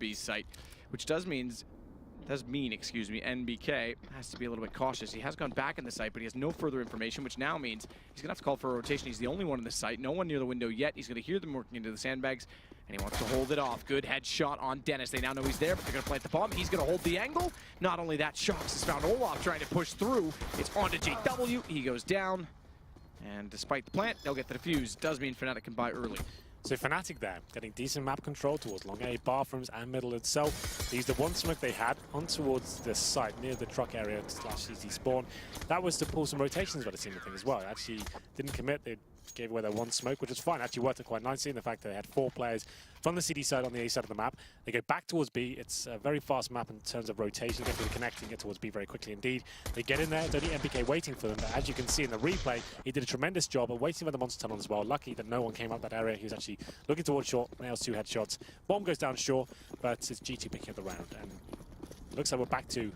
B site, which does mean, NBK has to be a little bit cautious. He has gone back in the site, but he has no further information, which now means he's going to have to call for a rotation. He's the only one in the site, no one near the window yet. He's going to hear them working into the sandbags, and he wants to hold it off. Good headshot on Dennis. They now know he's there, but they're going to plant the bomb. He's going to hold the angle. Not only that, Shox has found Olaf trying to push through. It's onto JW. He goes down, and despite the plant, they'll get the defuse. Does mean Fnatic can buy early. So Fnatic there, getting decent map control towards long A, bathrooms, and middle itself. They used the one smoke they had on towards the site near the truck area / CT spawn. That was to pull some rotations by the team, I think, as well. It actually didn't commit. They gave away their one smoke, which was fine. Actually worked it quite nicely in the fact that they had 4 players from the CD side on the A side of the map. They go back towards B. It's a very fast map in terms of rotation. Get to the connect and get towards B very quickly indeed. They get in there. It's only MPK waiting for them. But as you can see in the replay, he did a tremendous job of waiting for the monster tunnel as well. Lucky that no one came up that area. He was actually looking towards short. Nails 2 headshots. Bomb goes down short, but it's G2 picking up the round. And it looks like we're back to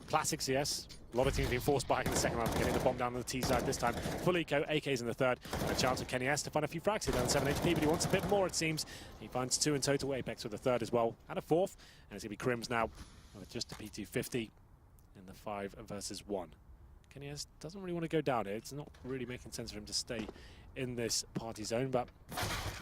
classic CS. A lot of teams being forced back in the second round, getting the bomb down on the T side this time. Full eco, AK's in the third. And a chance of Kenny S to find a few frags here down 7 HP, but he wants a bit more, it seems. He finds 2 in total, Apex with the third as well, and a fourth. And it's going to be Crims now with just a P250 in the 5 versus 1. Kenny S doesn't really want to go down here. It's not really making sense for him to stay in this party zone, but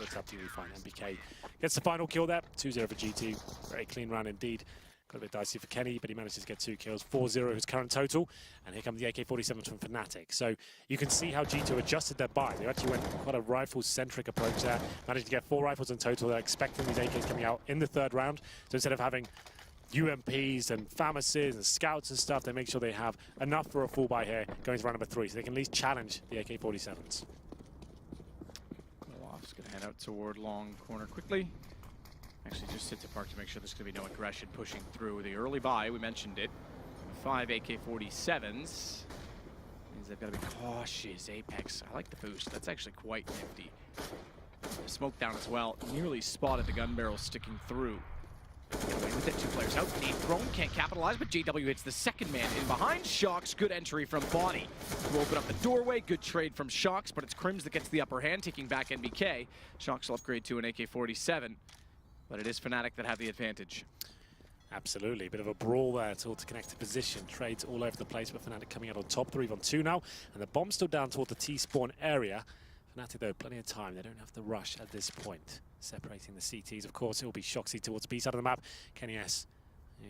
looks absolutely fine. MBK gets the final kill there, 2-0 for G2. Very clean round indeed. Got a bit dicey for Kenny, but he manages to get 2 kills, 4-0 his current total. And here come the AK-47s from Fnatic. So you can see how G2 adjusted their buy. They actually went quite a rifle-centric approach there. Managed to get 4 rifles in total. They're expecting these AKs coming out in the third round. So instead of having UMPs and FAMASs and scouts and stuff, they make sure they have enough for a full buy here going to round number 3. So they can at least challenge the AK-47s. Olaf's going to head out toward long corner quickly. Actually just hit the park to make sure there's going to be no aggression pushing through. The early buy, we mentioned it, 5 AK-47s. Means they've got to be cautious. Apex, I like the boost. That's actually quite nifty. The smoke down as well. Nearly spotted the gun barrel sticking through. With it, 2 players out. Nade thrown, can't capitalize, but JW hits the second man in behind. Shox, good entry from Body to open up the doorway. Good trade from Shox, but it's Crims that gets the upper hand, taking back NBK. Shox will upgrade to an AK-47. But it is Fnatic that have the advantage. Absolutely. A bit of a brawl there to connect to position. Trades all over the place, but Fnatic coming out on top. 3-on-2 now. And the bomb's still down toward the T-spawn area. Fnatic, though, plenty of time. They don't have to rush at this point. Separating the CTs, of course, it will be Shoxy towards B side of the map. Kenny S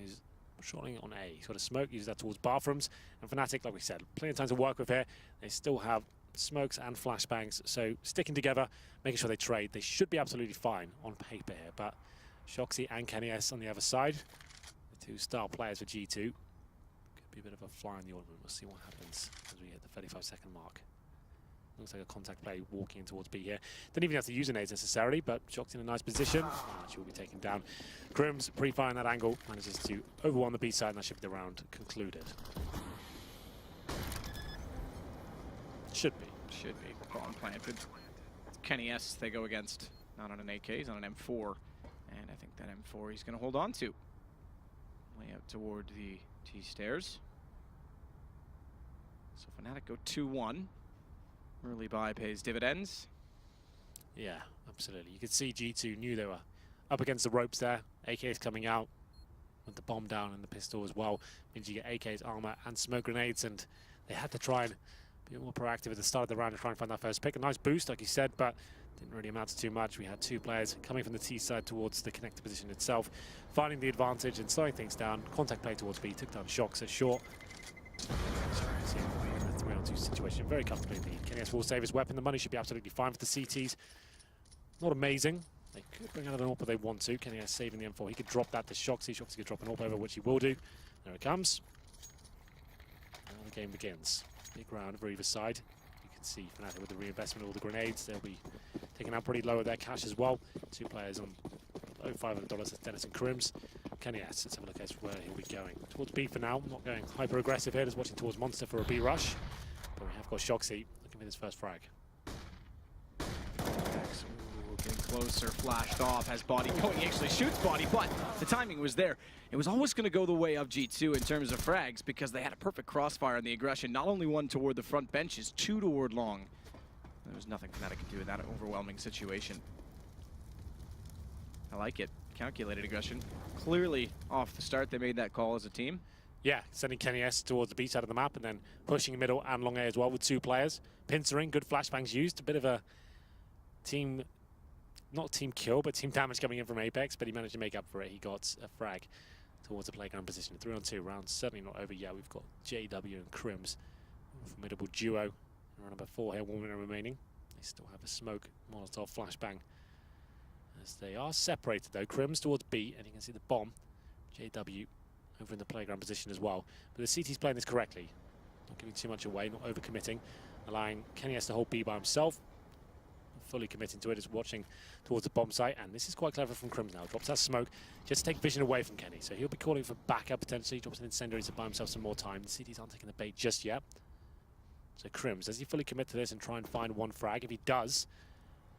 is shorting on A. He's got a smoke, uses that towards bathrooms. And Fnatic, like we said, plenty of time to work with here. They still have smokes and flashbangs, so sticking together, making sure they trade. They should be absolutely fine on paper here, but Shoxy and Kenny S on the other side, the 2 star players for G2. Could be a bit of a fly in the ointment. We'll see what happens as we hit the 35-second mark. Looks like a contact play walking in towards B here. Didn't even have to use a nades necessarily, but Shoxy in a nice position. She will be taken down. Crims pre-firing that angle, manages to overwhelm the B side, and that should be the round concluded. Should be. Bomb planted. Kenny S, they go against, not on an AK, he's on an M4. And I think that M4 he's going to hold on to. Way out toward the T-stairs. So Fnatic go 2-1. Early buy pays dividends. Yeah, absolutely. You could see G2 knew they were up against the ropes there. AK's coming out with the bomb down and the pistol as well. Means you get AK's armor and smoke grenades, and they had to try and be more proactive at the start of the round to try and find that first pick. A nice boost, like you said, but didn't really amount to too much. We had 2 players coming from the T side towards the connector position itself, finding the advantage and slowing things down. Contact play towards B, took down Shox at short. So, a 3-on-2 situation, very comfortably indeed. Kenny S will save his weapon. The money should be absolutely fine for the CTs. Not amazing. They could bring out an AWP if they want to. Kenny S saving the M4. He could drop that to Shoxy. Shoxy could drop an AWP over, which he will do. There it comes. Now the game begins. Big round over either side. You can see Fnatic with the reinvestment of all the grenades. They'll be taking out pretty low of their cash as well. 2 players on low $500. That's Dennis and Crims. Kenny S, let's have a look at where he'll be going. Towards B for now. Not going hyper aggressive here. Just watching towards Monster for a B rush. But we have got Shoxy looking for his first frag. Getting closer, flashed off, has Body going. He actually shoots Body, but the timing was there. It was always going to go the way of G2 in terms of frags because they had a perfect crossfire in the aggression. Not only 1 toward the front benches, 2 toward long. There was nothing Fnatic could do in that overwhelming situation. I like it. calculated aggression. Clearly, off the start, they made that call as a team. Yeah, sending Kenny S towards the B side of the map and then pushing middle and long A as well with 2 players. Pincering, good flashbangs used. A bit of a team, not team kill, but team damage coming in from Apex, but he managed to make up for it. He got a frag towards the playground position. 3-on-2 rounds, certainly not over yet. We've got JW and Crims, a formidable duo. Round number 4 here, 1 minute remaining. They still have a smoke Molotov flashbang. As they are separated though, Crims towards B, and you can see the bomb. JW over in the playground position as well. But the CT's playing this correctly. Not giving too much away, not overcommitting. Allowing Kenny S to hold B by himself. Fully committing to it, is watching towards the bomb site. And this is quite clever from Crims now. Drops that smoke just to take vision away from Kenny. So he'll be calling for backup potentially. Drops an incendiary to buy himself some more time. The CTs aren't taking the bait just yet. So Crims, does he fully commit to this and try and find 1 frag? If he does,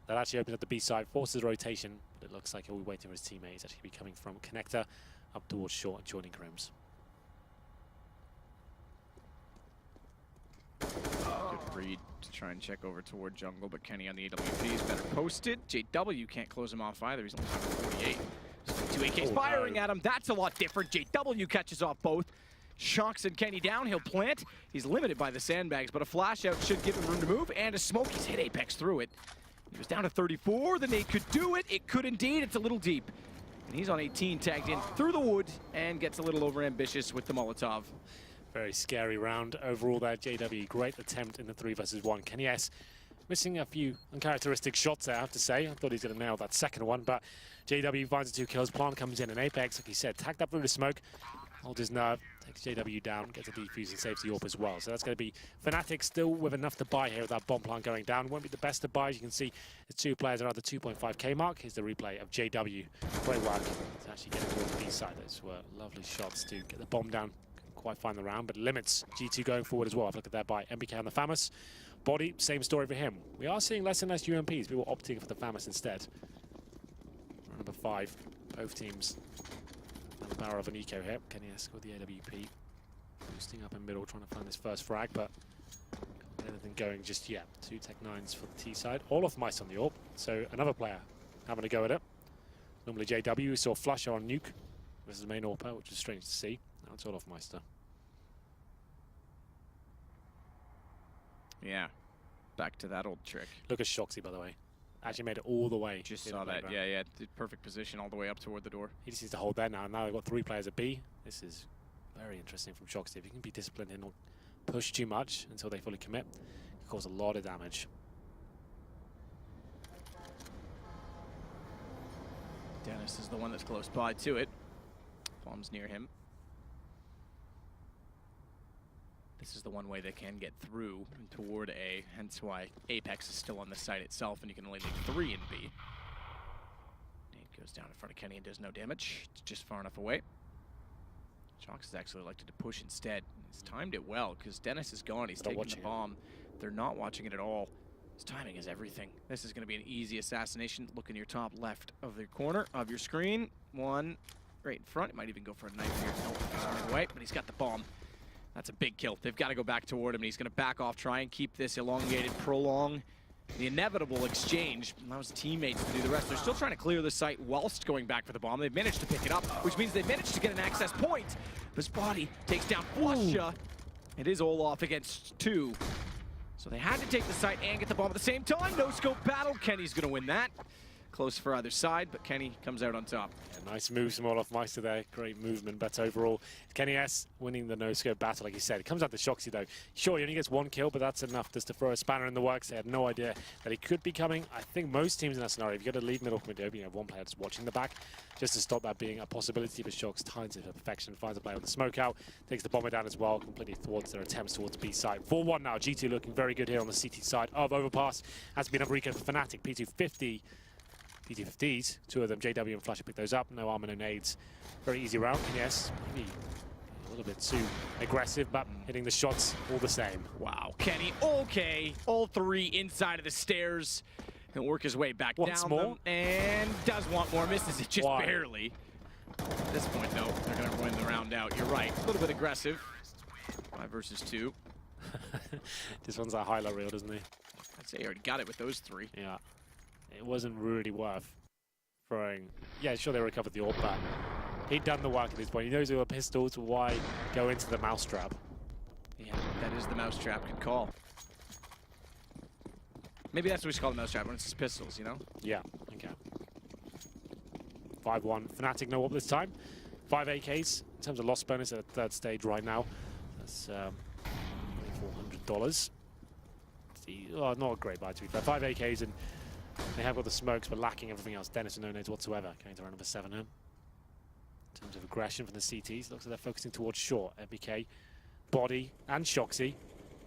that actually opens up the B side, forces rotation. But it looks like he'll be waiting for his teammate. He's actually be coming from Connector up towards short and joining Crims. Good read to try and check over toward jungle, but Kenny on the AWP is better posted. JW can't close him off either. He's only 48. So 2 AKs firing at him. That's a lot different. JW catches off both. Shocks and Kenny down. He'll plant. He's limited by the sandbags, but a flash out should give him room to move. And a smoke. He's hit Apex through it. He was down to 34. The nade could do it. It could indeed. It's a little deep. And he's on 18, tagged in through the wood, and gets a little overambitious with the Molotov. Very scary round overall there. JW, great attempt in the 3 versus 1. Kenny S missing a few uncharacteristic shots there, I have to say. I thought he was going to nail that second one, but JW finds the 2 kills. Plant comes in, and Apex, like he said, tagged up through the smoke. Holds his nerve, takes JW down, gets a defuse and saves the AWP as well. So that's going to be Fnatic still with enough to buy here with that bomb plant going down. Won't be the best to buy. As you can see, the 2 players are at the 2.5k mark. Here's the replay of JW. Great work to actually get towards the B side. Those were lovely shots to get the bomb down. Couldn't quite find the round, but limits G2 going forward as well. I've looked at that by MBK on the FAMAS. Body, same story for him. We are seeing less and less UMPs. People opting for the FAMAS instead. Round number 5, both teams. The power of an eco here. Kenny S with the AWP. Boosting up in middle, trying to find this first frag, but can't get anything going just yet. 2 Tech 9s for the T side. All off mice on the AWP, so another player having a go at it. Normally JW, we saw Flusher on Nuke versus main AWPer, which is strange to see. Now it's all off Meister. Yeah, back to that old trick. Look at Shoxy, by the way. Actually made it all the way. Just saw that. Yeah. Perfect position all the way up toward the door. He just needs to hold there now. Now they've got 3 players at B. This is very interesting from Shoxy. If he can be disciplined and not push too much until they fully commit, it can cause a lot of damage. Dennis is the one that's close by to it. Bomb's near him. This is the one way they can get through toward A, hence why Apex is still on the site itself, and you can only leave 3 in B. Nade goes down in front of Kenny and does no damage. It's just far enough away. Shox has actually elected to push instead. He's timed it well, because Dennis is gone. He's taking the bomb. They're not watching it at all. His timing is everything. This is going to be an easy assassination. Look in your top left of the corner of your screen. 1 right in front. He might even go for a knife here. Nope, he's running away, but he's got the bomb. That's a big kill. They've got to go back toward him, and he's going to back off, try and keep this elongated, prolong the inevitable exchange. Allows teammates to do the rest. They're still trying to clear the site whilst going back for the bomb. They've managed to pick it up, which means they managed to get an access point. His body takes down Flusha. It is all off against 2. So they had to take the site and get the bomb at the same time. No scope battle. Kenny's going to win that. Close for either side, but Kenny comes out on top. Yeah, nice moves from Olaf Meister there. Great movement, but overall, Kenny S winning the no-scope battle, like you said. It comes out to Shoxy, though. Sure, he only gets 1 kill, but that's enough just to throw a spanner in the works. They had no idea that he could be coming. I think most teams in that scenario, if you've got to leave middle commit open, you have 1 player just watching the back, just to stop that being a possibility. But Shox times it for perfection, finds a player with the smoke out, takes the bomber down as well, completely thwarts their attempts towards B side. 4-1 now. G2 looking very good here on the CT side of Overpass. Has been a recap for Fnatic. P250. P250s, 2 of them, JW and Flusher pick those up. No armor, no nades. Very easy round. Yes, maybe a little bit too aggressive, but hitting the shots all the same. Wow, Kenny, okay. All 3 inside of the stairs. He'll work his way back down more? them, and does want more. Misses it just barely. At this point, though, they're going to win the round out. You're right. A little bit aggressive. 5 versus 2. This one's a highlight reel, doesn't he? I'd say he already got it with those 3. Yeah. It wasn't really worth throwing. Yeah, sure they recovered the orb, but he'd done the work at this point. He knows there were pistols. Why go into the mousetrap? Yeah, that is the mousetrap. Good call. Maybe that's what we should call the mousetrap when it's just pistols, you know? Yeah, okay. 5-1. Fnatic no orb this time. 5 AKs in terms of loss bonus at the third stage right now. That's $400. Oh, not a great buy to be fair. 5 AKs and they have got the smokes but lacking everything else. Dennis with no nades whatsoever. Going to round number 7 now. In terms of aggression from the CTs, looks like they're focusing towards short. MBK, Body and Shoxy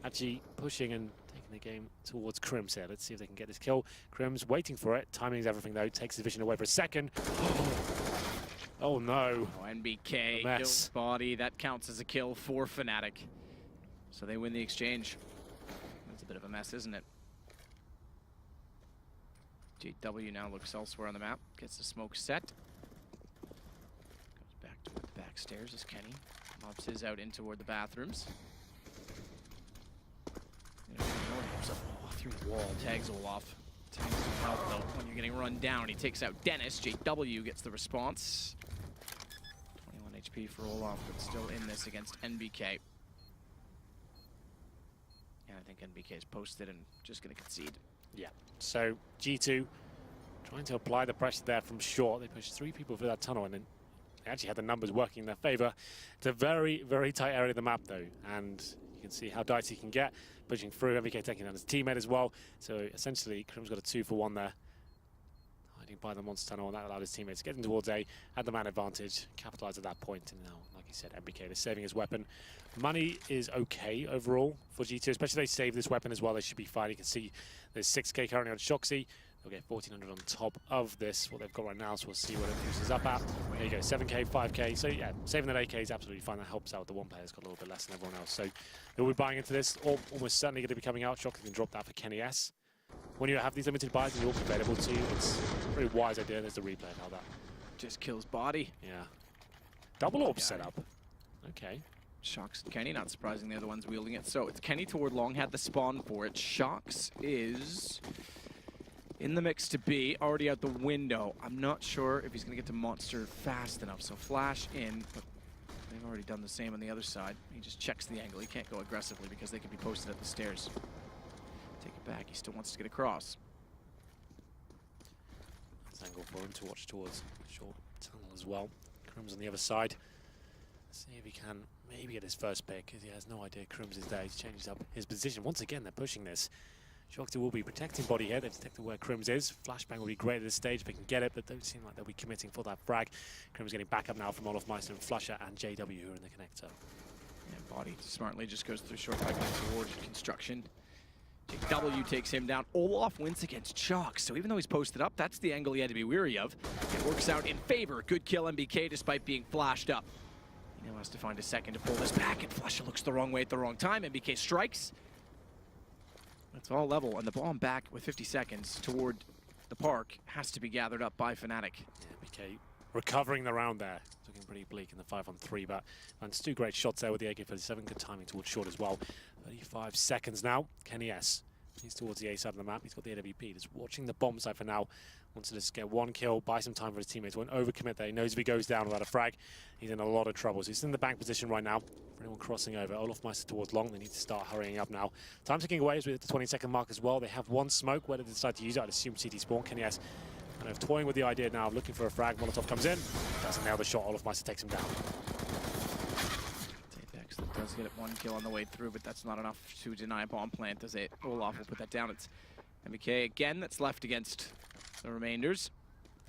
actually pushing and taking the game towards Crims here. Let's see if they can get this kill. Crims waiting for it. Timing is everything though. Takes the vision away for a second. Oh no. Oh, NBK kills Body. That counts as a kill for Fnatic. So they win the exchange. That's a bit of a mess, isn't it? JW now looks elsewhere on the map. Gets the smoke set. Goes back toward the back stairs as Kenny mobs his out in toward the bathrooms. Through the wall, tags Olaf. Tags will help though when you're getting run down. He takes out Dennis. JW gets the response. 21 HP for Olaf, but still in this against NBK. And I think NBK is posted and just going to concede. Yeah, so G2 trying to apply the pressure there from short. They pushed 3 people through that tunnel and then they actually had the numbers working in their favor. It's a very, very tight area of the map though, and you can see how dicey he can get. Pushing through, MBK taking down his teammate as well. So essentially, Crim's got a 2-for-1 there. Hiding by the monster tunnel, and that allowed his teammates to get in towards A, had the man advantage, capitalized at that point, and now, like he said, MBK is saving his weapon. Money is okay overall for G2, especially if they save this weapon as well, they should be fine. You can see there's 6k currently on Shoxy. They'll get 1,400 on top of this, what they've got right now, so we'll see what it finishes up at. There you go, 7k, 5k, so yeah, saving that 8k is absolutely fine. That helps out. The one player's got a little bit less than everyone else, so they'll be buying into this, or almost certainly going to be coming out. Shoxy can drop that for Kenny S. When you have these limited buys and you're also available to you, it's a pretty wise idea. There's the replay of how that just kills Body. Yeah. Double orb setup. Okay. Shox and Kenny, not surprising they're the ones wielding it. So it's Kenny toward long, had the spawn for it. Shox is in the mix to B, already out the window. I'm not sure if he's going to get to Monster fast enough. So flash in, but they've already done the same on the other side. He just checks the angle. He can't go aggressively because they could be posted at the stairs. Take it back. He still wants to get across. That's angle for him to watch towards short tunnel as well. Crims on the other side. Let's see if he can maybe get his first pick, because he has no idea Crims is there. He's changed up his position. Once again, they're pushing this. Shoxy will be protecting Body here. They've detected where Crims is. Flashbang will be great at this stage if they can get it, but don't seem like they'll be committing for that frag. Crims getting back up now from Olaf Meister and Flusher and JW who are in the connector. Yeah, Body smartly just goes through short pipeline towards construction. JW takes him down. Olaf wins against Shox, so even though he's posted up, that's the angle he had to be weary of. It works out in favor. Good kill, MBK, despite being flashed up. He now has to find a second to pull this back, and Flusher looks the wrong way at the wrong time. MBK strikes. It's all level, and the bomb back with 50 seconds toward the park has to be gathered up by Fnatic. Yeah, MBK recovering the round there. It's looking pretty bleak in the 5-on-3, but finds 2 great shots there with the AK-47. Good timing towards short as well. 35 seconds now. Kenny S. He's towards the A side of the map. He's got the AWP. Just watching the bomb side for now. Wants to just get 1 kill, buy some time for his teammates. Won't overcommit there. He knows if he goes down without a frag, he's in a lot of trouble. So he's in the bank position right now. For anyone crossing over, Olaf Meister towards long. They need to start hurrying up now. Time ticking away as we're at the 20-second mark as well. They have 1 smoke. Whether they decide to use it, I'd assume CT spawn. Kenny S kind of toying with the idea now of looking for a frag. Molotov comes in. Doesn't nail the shot. Olaf Meister takes him down. That does get it 1 kill on the way through, but that's not enough to deny a bomb plant, does it? Olaf will put that down. It's MBK again that's left against the remainders.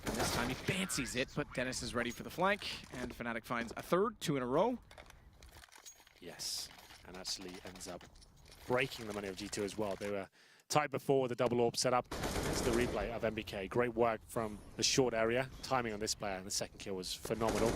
And this time he fancies it, but Dennis is ready for the flank, and Fnatic finds a third, 2 in a row. Yes, and actually ends up breaking the money of G2 as well. They were tight before with the double orb setup. It's the replay of MBK. Great work from the short area. Timing on this player, and the second kill was phenomenal.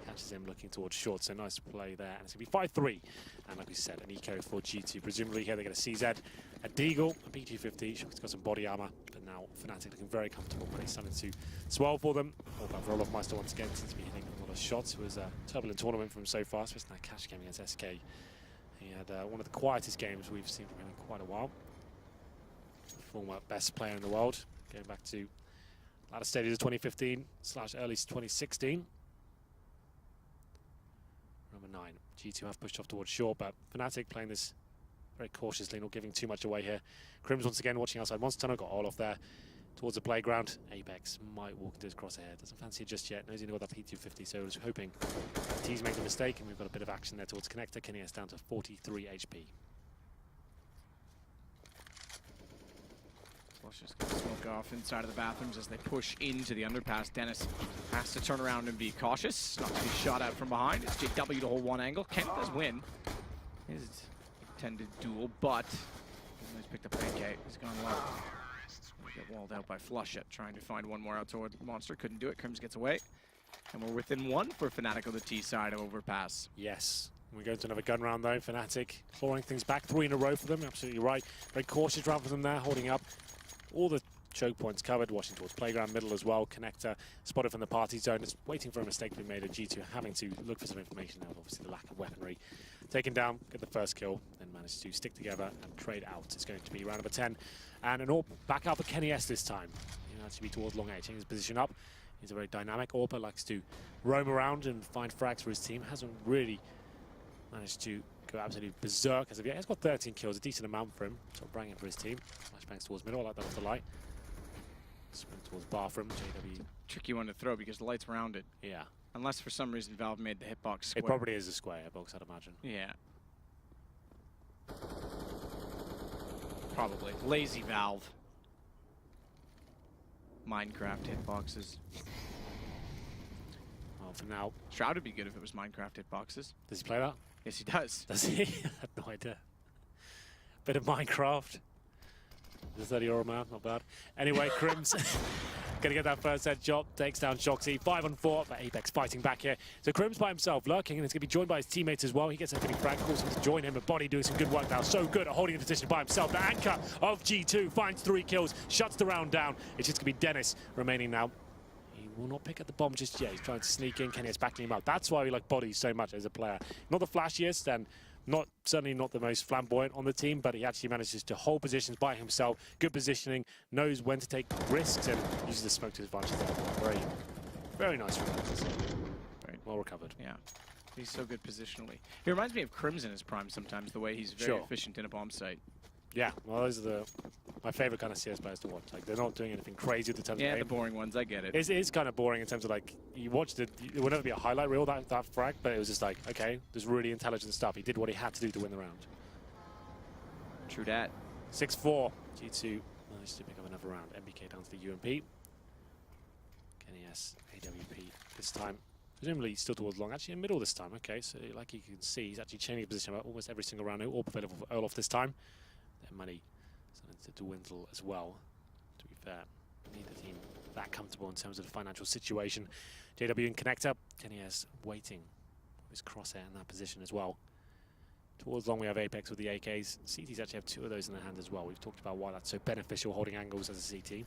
Catches him looking towards short, so nice play there. And it's going to be 5-3. And like we said, an eco for G2. Presumably here they get a CZ, a Deagle, a P250. Shock's got some body armor, but now Fnatic looking very comfortable. But he's starting to swell for them. All about for Olaf Meister once again. Seems to be hitting a lot of shots. It was a turbulent tournament from him so far, especially that cash game against SK. He had one of the quietest games we've seen from him in quite a while. Former best player in the world, going back to Latter stages of 2015 / early 2016. Number 9. G2 have pushed off towards short, but Fnatic playing this very cautiously, not giving too much away here. Crims once again watching outside Monster Tunnel, got all off there towards the playground. Apex might walk into his crosshair, doesn't fancy it just yet. Knows he's got that P250, so I was hoping T's make the mistake, and we've got a bit of action there towards Connector. Kenny is down to 43 HP. Flush is going to smoke off inside of the bathrooms as they push into the underpass. Dennis has to turn around and be cautious, not to be shot out from behind. It's JW to hold one angle. Kent does win his intended duel, but he's picked up an AK. He's gone left. He'll get walled out by Flushit, trying to find one more out toward Monster. Couldn't do it. Crims gets away. And we're within one for Fnatic on the T side of overpass. Yes. We go to another gun round though. Fnatic clawing things back. 3 in a row for them. Absolutely right. Very cautious round for them there, holding up. All the choke points covered, watching towards playground middle as well. Connector spotted from the party zone, just waiting for a mistake to be made. G2 having to look for some information now, obviously the lack of weaponry. Taken down, get the first kill, then managed to stick together and trade out. It's going to be round number 10. And an AWP back out for Kenny S this time. He has to be towards long A, changing his position up. He's a very dynamic AWPer, likes to roam around and find frags for his team. Hasn't really managed to go absolutely berserk as of yet. He's got 13 kills, a decent amount for him. So bringing for his team. Flashbangs towards middle, I like that off the light. Sprint towards bathroom, JW. Tricky one to throw because the light's rounded. Yeah. Unless for some reason Valve made the hitbox square. It probably is a square hitbox, I'd imagine. Yeah. Probably. Lazy Valve. Minecraft hitboxes. Well, for now. Shroud would be good if it was Minecraft hitboxes. Does he play that? Yes, he does. Does he? I had no idea. Bit of Minecraft. Is that your man? Not bad. Anyway, Crims gonna get that first headshot. Takes down Shoxy. 5 on 4, but Apex fighting back here. So Crims by himself, lurking, and it's gonna be joined by his teammates as well. He gets a pretty frag, calls him to join him, but Body doing some good work now. So good at holding the position by himself. The anchor of G2 finds 3 kills, shuts the round down. It's just gonna be Dennis remaining now. He will not pick up the bomb just yet. He's trying to sneak in. Kenny is backing him up. That's why we like Body so much as a player. Not the flashiest, and certainly not the most flamboyant on the team, but he actually manages to hold positions by himself. Good positioning, knows when to take risks, and uses the smoke to his advantage there. Very, very nice from him. Very well recovered. Yeah. He's so good positionally. He reminds me of Crims in his prime sometimes, the way he's very efficient in a bomb site. Yeah, well, those are my favorite kind of CS players to watch. Like, they're not doing anything crazy with the terms of the boring ones, I get it. It is kind of boring in terms of, like, you watched it, it would never be a highlight reel, that frag, but it was just like, okay, there's really intelligent stuff. He did what he had to do to win the round. True dat. 6-4. G2 managed to pick up another round. MBK down to the UMP. Kenny S, AWP this time. Presumably still towards long, actually in middle this time. Okay, so like you can see, he's actually changing his position about almost every single round. All available for Olaf this time. Their money starting to dwindle as well, to be fair. Neither team that comfortable in terms of the financial situation. JW and Connector. Kenny S waiting for his crosshair in that position as well. Towards long we have Apex with the AKs. CTs actually have 2 of those in their hand as well. We've talked about why that's so beneficial holding angles as a CT.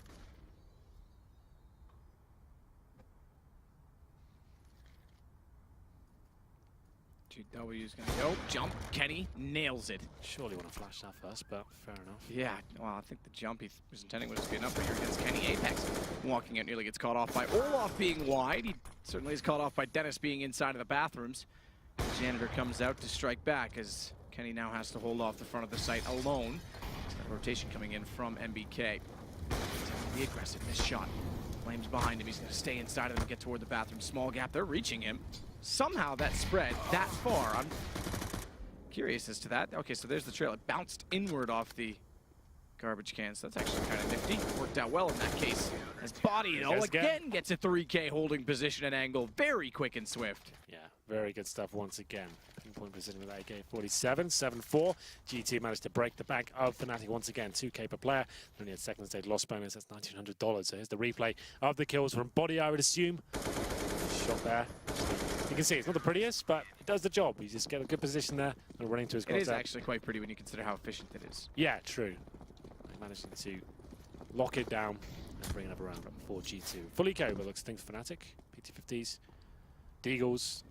GW is going to go. Jump. Kenny nails it. Surely want to flash that first, but fair enough. Yeah, well, I think the jump he was intending was good enough here against Kenny. Apex walking out nearly gets caught off by Olaf being wide. He certainly is caught off by Dennis being inside of the bathrooms. Janitor comes out to strike back as Kenny now has to hold off the front of the site alone. He's got a rotation coming in from MBK. Be aggressive. This shot. Flames behind him. He's going to stay inside of them and get toward the bathroom. Small gap. They're reaching him. Somehow that spread that far. I'm curious as to that. Okay, so there's the trail. It bounced inward off the garbage can, so that's actually kind of nifty. Worked out well in that case. As Body again gets a 3K holding position and angle. Very quick and swift. Yeah, very good stuff once again. Pinpoint precision with AK-47, 7-4. GT managed to break the bank of Fnatic once again. 2K per player. Only at second stage loss bonus. That's $1,900. So here's the replay of the kills from Body, I would assume. Shot there. You can see it's not the prettiest, but it does the job. You just get a good position there and running to his crosshair. It is actually quite pretty when you consider how efficient it is. Yeah, true. Managing to lock it down and bring another round up for G2. Fully KO, but looks things Fnatic. PT50s, Deagles,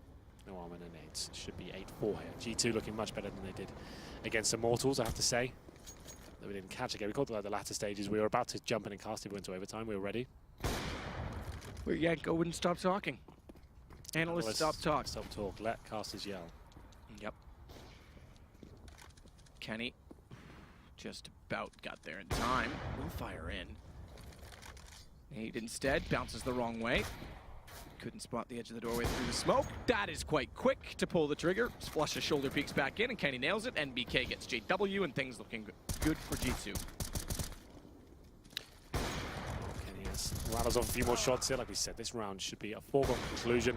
no armor, no nades. Should be 8-4 here. G2 looking much better than they did against Immortals, I have to say. Though we didn't catch again. We caught the latter stages. We were about to jump in and cast it into overtime. We were ready. Where Yanko wouldn't stop talking. Analysts stop talk. Stop talk. Let casters yell. Yep. Kenny just about got there in time. Will fire in. Nade instead bounces the wrong way. Couldn't spot the edge of the doorway through the smoke. That is quite quick to pull the trigger. Flushes shoulder peeks back in, and Kenny nails it. NBK gets JW, and things looking good for G2. Rattles off a few more shots here. Like we said, this round should be a foregone conclusion.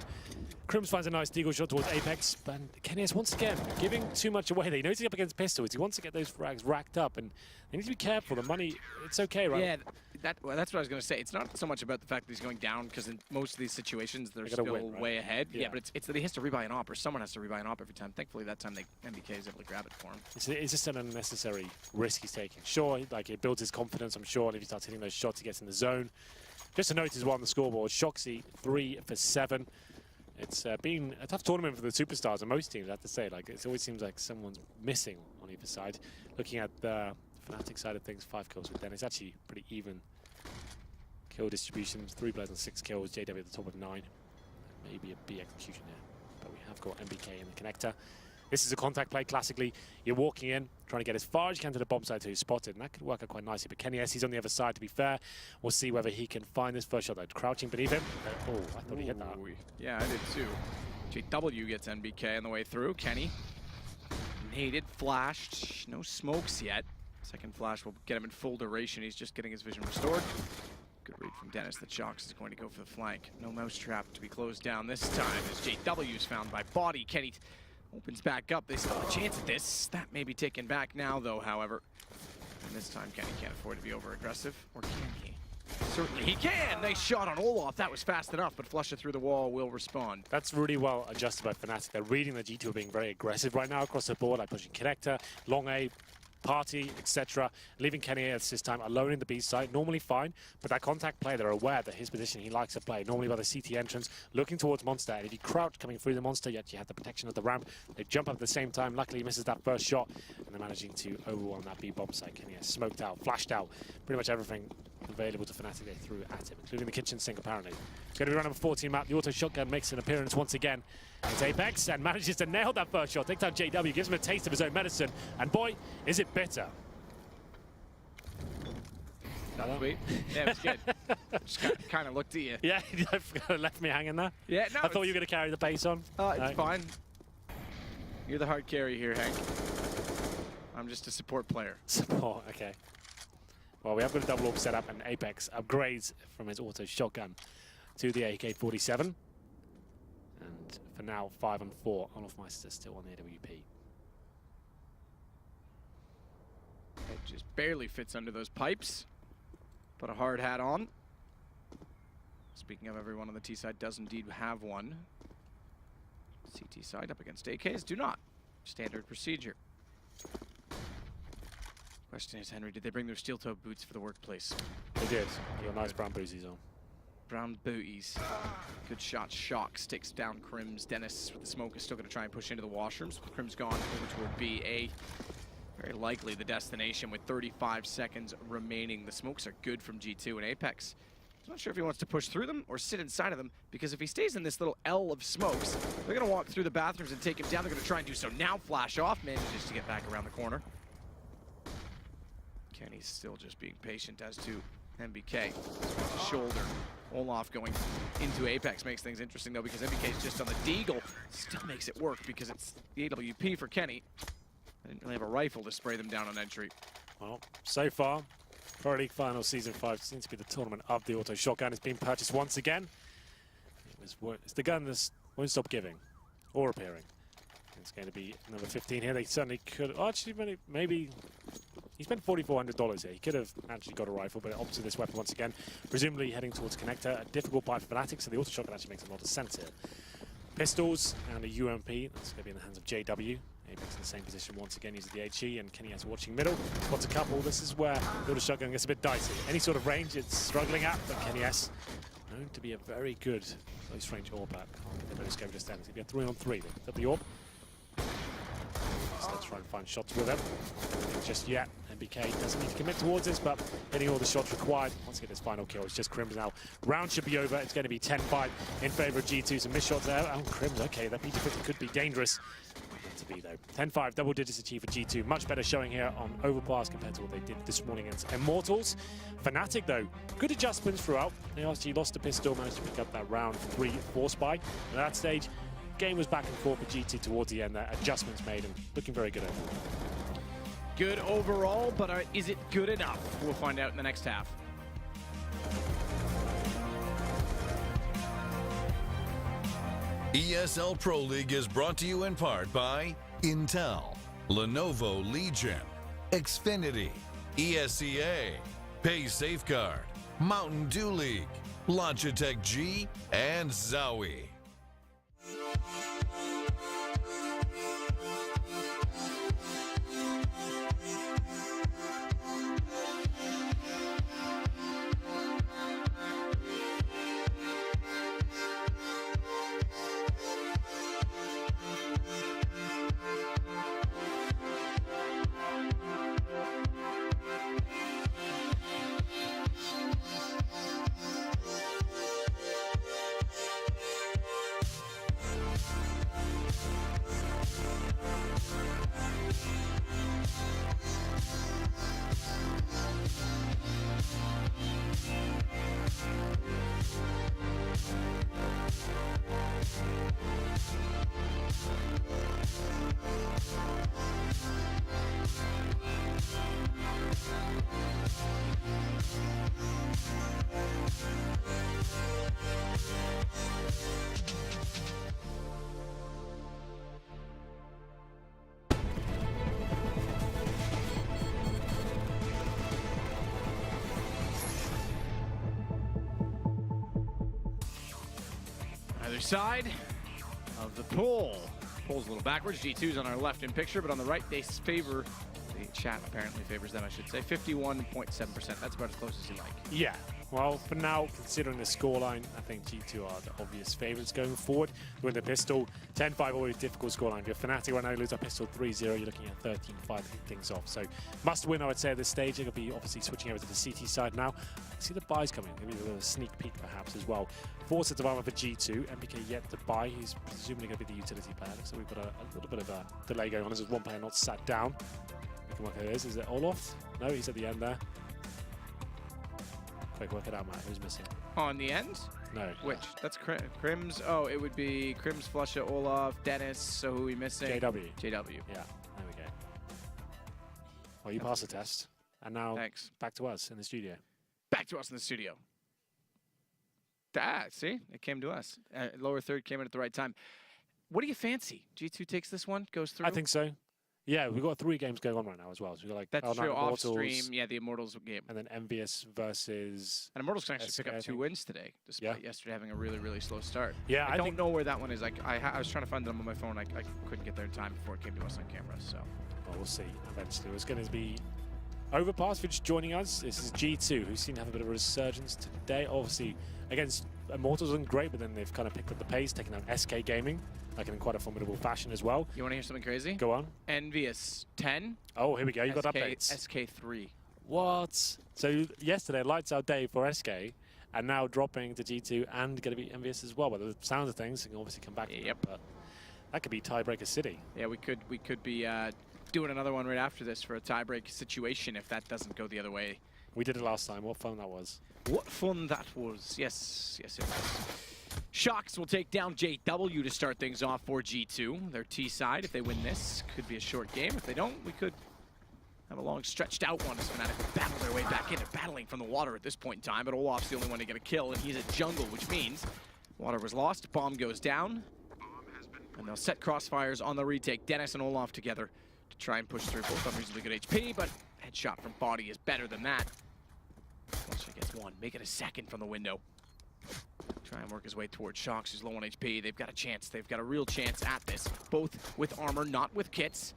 Crims finds a nice deagle shot towards Apex, but Kenny is once again giving too much away. He knows he's up against pistols. He wants to get those frags racked up, and they need to be careful. The money, it's okay, right? Yeah, that's what I was going to say. It's not so much about the fact that he's going down, because in most of these situations, they're still win, right? way ahead. Yeah, but it's that he has to rebuy an op, or someone has to rebuy an op every time. Thankfully, that time MBK is able to grab it for him. It's just an unnecessary risk he's taking. Sure, like it builds his confidence, I'm sure, and if he starts hitting those shots, he gets in the zone. Just to note as well on the scoreboard, Shoxy 3 for 7. It's been a tough tournament for the superstars and most teams, I have to say. Like, it always seems like someone's missing on either side. Looking at the Fnatic side of things, 5 kills with Dennis. Actually pretty even kill distribution. 3 bloods and 6 kills. JW at the top of 9. Maybe a B execution here. But we have got MBK in the connector. This is a contact play. Classically, you're walking in, trying to get as far as you can to the bomb side to who's spotted, and that could work out quite nicely. But Kenny S, he's on the other side, to be fair. We'll see whether he can find this first shot. Though. Crouching beneath him. Oh, I thought he hit that. Yeah, I did too. JW gets NBK on the way through. Kenny naded, flashed. No smokes yet. Second flash will get him in full duration. He's just getting his vision restored. Good read from Dennis that Shox is going to go for the flank. No mousetrap to be closed down this time as JW is found by Body. Kenny opens back up. They still have a chance at this. That may be taken back now, though, however. And this time, Kenny can't afford to be over-aggressive. Or can he? Certainly he can! Nice shot on Olaf. That was fast enough, but flush it through the wall will respond. That's really well adjusted by Fnatic. They're reading the G2 being very aggressive right now across the board, like pushing connector, long A, party, etc. Leaving Kenny at this time alone in the B side, normally fine, but that contact play, they're aware that his position he likes to play, normally by the CT entrance, looking towards Monster, and if you crouch coming through the Monster, yet you have the protection of the ramp, they jump up at the same time, luckily he misses that first shot, and they're managing to overwhelm that B bomb site. Kenny has smoked out, flashed out, pretty much everything available to Fnatic they threw at him, including the kitchen sink apparently. It's going to be round number 14 map, the auto shotgun makes an appearance once again. It's Apex and manages to nail that first shot, takes out JW, gives him a taste of his own medicine, and boy, is it bitter. That was sweet. Yeah, it was good. Just kind of looked at you. Yeah, you left me hanging there. Yeah, no. I thought you were going to carry the pace on. It's fine. You're the hard carry here, Hank. I'm just a support player. Support, okay. Well, we have got a double orb set up, and Apex upgrades from his auto shotgun to the AK-47. And for now, 5 and 4. Olaf Meister still on the AWP. It just barely fits under those pipes. Put a hard hat on. Speaking of, everyone on the T side does indeed have one. CT side up against AKs do not. Standard procedure. Question is, Henry, did they bring their steel-toe boots for the workplace? They did. They got nice brown booties on. Brown booties. Good shot. Shox takes down Crims. Dennis with the smoke is still going to try and push into the washrooms. Crims gone over toward BA. Very likely the destination with 35 seconds remaining. The smokes are good from G2 and Apex. I'm not sure if he wants to push through them or sit inside of them, because if he stays in this little L of smokes, they're going to walk through the bathrooms and take him down. They're going to try and do so now. Flash off, manages to get back around the corner. Kenny's still just being patient as to MBK. Shoulder. Olaf going into Apex makes things interesting, though, because MBK's just on the deagle. Still makes it work because it's the AWP for Kenny. I didn't really have a rifle to spray them down on entry. Well, so far, Pro League Final Season 5 seems to be the tournament of the auto shotgun. It's been purchased once again. It's the gun that won't stop giving or appearing. It's going to be number 15 here. They certainly could. Oh, actually, maybe he spent $4,400 here. He could have actually got a rifle, but it opts for this weapon once again. Presumably heading towards Connector. A difficult buy for Fnatic, so the auto shotgun actually makes a lot of sense here. Pistols and a UMP. That's going to be in the hands of JW. Apex in the same position once again, uses the HE, and Kenny has watching middle. Spots a couple. This is where the auto shotgun gets a bit dicey. Any sort of range it's struggling at, but Kenny S known to be a very good close range AWP at. Can't get the no scope just then. It's going to be a 3-on-3. Is that the AWP? That's try and find shots with him. Just yet, MBK doesn't need to commit towards this, but hitting all the shots required. Once he gets his final kill, it's just Crims now. Round should be over. It's going to be 10-5 in favor of G2. Some missed shots there. Oh, Crims, okay, that P250 could be dangerous. Not to be, though. 10-5, double digits achieved for G2. Much better showing here on Overpass compared to what they did this morning against Immortals. Fnatic, though, good adjustments throughout. They actually lost a pistol, managed to pick up that round 3 force buy. At that stage, game was back and forth for G2 towards the end there. Adjustments made and looking very good overall. Good overall, but is it good enough? We'll find out in the next half. ESL Pro League is brought to you in part by Intel, Lenovo Legion, Xfinity, ESEA, Pay Safeguard, Mountain Dew League, Logitech G, and Zowie. Other side of the poll. Poll's a little backwards. G2's on our left in picture, but on the right, they favor, the chat apparently favors them, I should say, 51.7%. That's about as close as you like. Yeah, well, for now, considering the scoreline, I think G2 are the obvious favourites going forward. With the pistol, 10-5, always difficult scoreline. If you're Fnatic right now, you lose a pistol 3-0, you're looking at 13-5 to hit things off. So, must win, I would say, at this stage. It'll be obviously switching over to the CT side now. I see the buys coming. Maybe a little sneak peek, perhaps, as well. 4 sets of armor for G2. MPK yet to buy. He's presumably going to be the utility player. So we've got a little bit of a delay going on. There's one player not sat down. We can work out who it is. Is it Olaf? No, he's at the end there. Quick, work it out, Matt. Who's missing? On the end? No. Which? That's Crims. Oh, it would be Crims, Flusha, Olaf, Dennis. So who are we missing? JW. JW. Yeah, there we go. Well, you passed the test. And now, thanks. Back to us in the studio. Back to us in the studio. See? It came to us. Lower third came in at the right time. What do you fancy? G2 takes this one, goes through? I think so. Yeah, we've got 3 games going on right now as well. So we've got like that's true. Off stream, yeah, the Immortals game, and then MVS versus. And Immortals can actually pick up 2 wins today, despite yesterday having a really, really slow start. Yeah, I don't know where that one is. Like, I was trying to find them on my phone. I couldn't get there in time before it came to us on camera. So. Well, we'll see. Eventually, it's going to be Overpass for just joining us. This is G2, who seem to have a bit of a resurgence today. Obviously, against Immortals wasn't great, but then they've kind of picked up the pace, taking out SK Gaming. Like in quite a formidable fashion as well. You want to hear something crazy? Go on. Envious 10. Oh, here we go. You got updates. SK3. What? So yesterday, lights out day for SK, and now dropping to G2 and going to be Envious as well. But the sounds of things can obviously come back. Yep. But that could be tiebreaker city. Yeah, we could be doing another one right after this for a tiebreak situation if that doesn't go the other way. We did it last time. What fun that was. What fun that was. Yes, yes, it was. Shocks will take down JW to start things off for G2. Their T side, if they win this, could be a short game. If they don't, we could have a long stretched out one as Fnatic will battle their way back in. They're battling from the water at this point in time, but Olaf's the only one to get a kill, and he's at jungle, which means water was lost, bomb goes down, and they'll set crossfires on the retake. Dennis and Olaf together to try and push through, both on reasonably good HP, but headshot from body is better than that. Flusha gets one, make it a second from the window. Try and work his way towards Shocks, who's low on HP. They've got a chance. They've got a real chance at this. Both with armor, not with kits.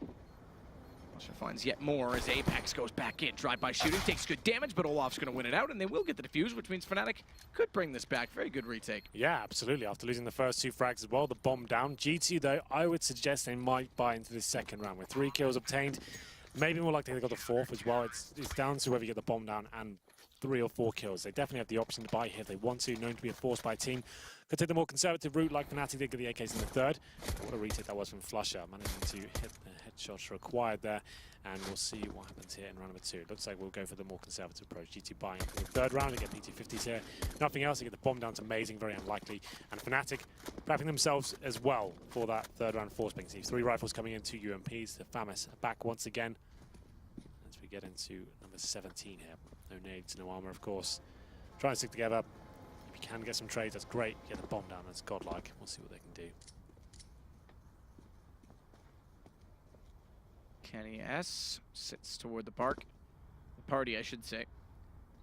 Flusha finds yet more as Apex goes back in. Drive-by shooting, takes good damage, but Olaf's going to win it out, and they will get the defuse, which means Fnatic could bring this back. Very good retake. Yeah, absolutely. After losing the first 2 frags as well, the bomb down. G2, though, I would suggest they might buy into this second round. With 3 kills obtained, maybe more likely they got the 4th as well. It's down to whether you get the bomb down and 3 or 4 kills. They definitely have the option to buy here if they want to. Known to be a force by team. Could take the more conservative route like Fnatic did get the AKs in the 3rd. What a retake that was from Flusha, managing to hit the headshots required there. And we'll see what happens here in round number 2. It looks like we'll go for the more conservative approach. G2 buying for the 3rd round. They get PT50s here. Nothing else. They get the bomb down. It's amazing. Very unlikely. And Fnatic prepping themselves as well for that 3rd round force ping. See 3 rifles coming in, 2 UMPs. The FAMAS back once again. As we get into number 17 here. No nades, no armor, of course. Try and stick together. If you can get some trades, that's great. Get the bomb down. That's godlike. We'll see what they can do. Kenny S sits toward the park. The party, I should say.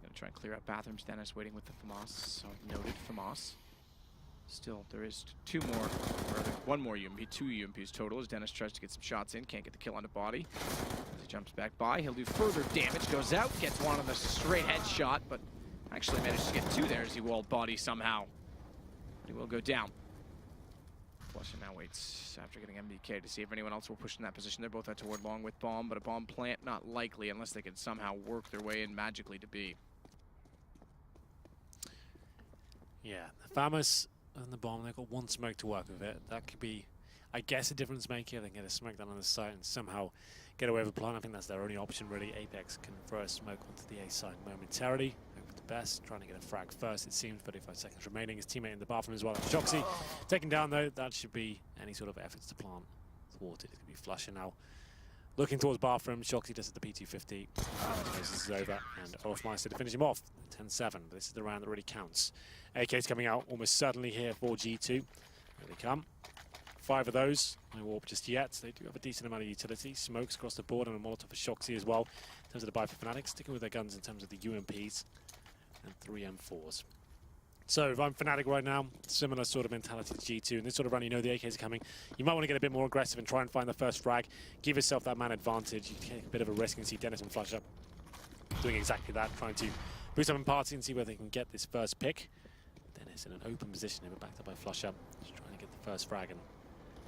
Gonna try and clear out bathrooms. Dennis waiting with the FAMAS. So noted FAMAS. Still, there is 2 more, or 1 more UMP, 2 UMPs total as Dennis tries to get some shots in. Can't get the kill on the body. As he jumps back by, he'll do further damage. Goes out, gets one on the straight headshot, but actually managed to get 2 there as he walled body somehow. But he will go down. Flusha now waits after getting MBK to see if anyone else will push in that position. They're both out toward long with bomb, but a bomb plant not likely unless they can somehow work their way in magically to B. Yeah, the FAMAS and the bomb, they've got 1 smoke to work with it. That could be, I guess, a difference maker. They can get a smoke down on the site and somehow get away with the plan. I think that's their only option, really. Apex can throw a smoke onto the A side momentarily. Hope for the best. Trying to get a frag first, it seems. 35 seconds remaining. His teammate in the bathroom as well. Shoxy taken down, though. That should be any sort of efforts to plant thwarted. It could be Flusha now. Looking towards bathroom. Shoxy does it the P250. This is over. And Olafmeister to finish him off. 10-7. This is the round that really counts. AK's coming out almost certainly here for G2. Here they come. 5 of those. No warp just yet. They do have a decent amount of utility. Smokes across the board and a Molotov for Shoxy as well. In terms of the buy for Fnatic, sticking with their guns in terms of the UMPs and 3 M4s. So if I'm Fnatic right now, similar sort of mentality to G2. In this sort of run, you know the AKs are coming. You might want to get a bit more aggressive and try and find the first frag. Give yourself that man advantage. You take a bit of a risk and see Dennis and Flusha doing exactly that, trying to boost up in party and see where they can get this first pick. Dennis in an open position, but backed up by Flusha, just trying to get the first frag. And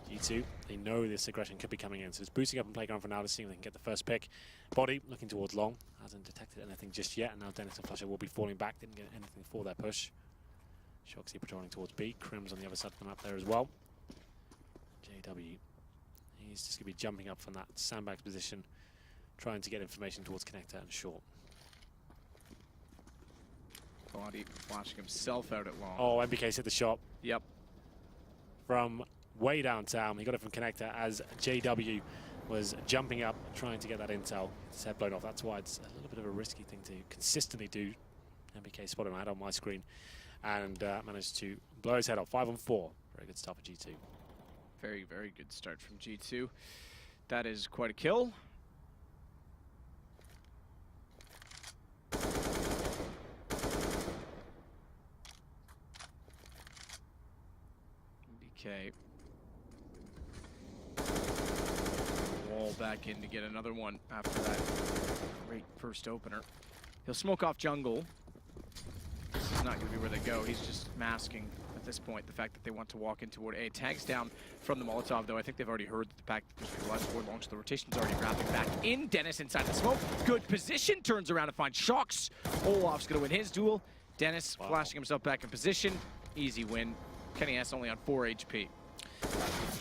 G2, they know this aggression could be coming in, so it's boosting up in playground for now to see if they can get the first pick. Body looking towards long, hasn't detected anything just yet, and now Dennis and Flusha will be falling back, didn't get anything for their push. Shoxy patrolling towards B, Crim's on the other side of the map there as well. JW, he's just going to be jumping up from that sandbags position, trying to get information towards connector and short. Body flashing himself out at long. Oh, MBK's hit the shot. Yep. From way downtown. He got it from connector as JW was jumping up, trying to get that intel. His head blown off. That's why it's a little bit of a risky thing to consistently do. MBK spotted him out on my screen and managed to blow his head off. 5 on 4. Very good start for G2. Very, very good start from G2. That is quite a kill. MBK. Wall back in to get another one after that great first opener. He'll smoke off jungle. This is not going to be where they go. He's just masking at this point the fact that they want to walk in toward A. Tags down from the Molotov, though. I think they've already heard that the pack is realized toward long, so the rotation's already wrapping back in. Dennis inside the smoke. Good position. Turns around to find Shocks. Olaf's going to win his duel. Dennis flashing himself back in position. Easy win. Kenny S only on 4 HP.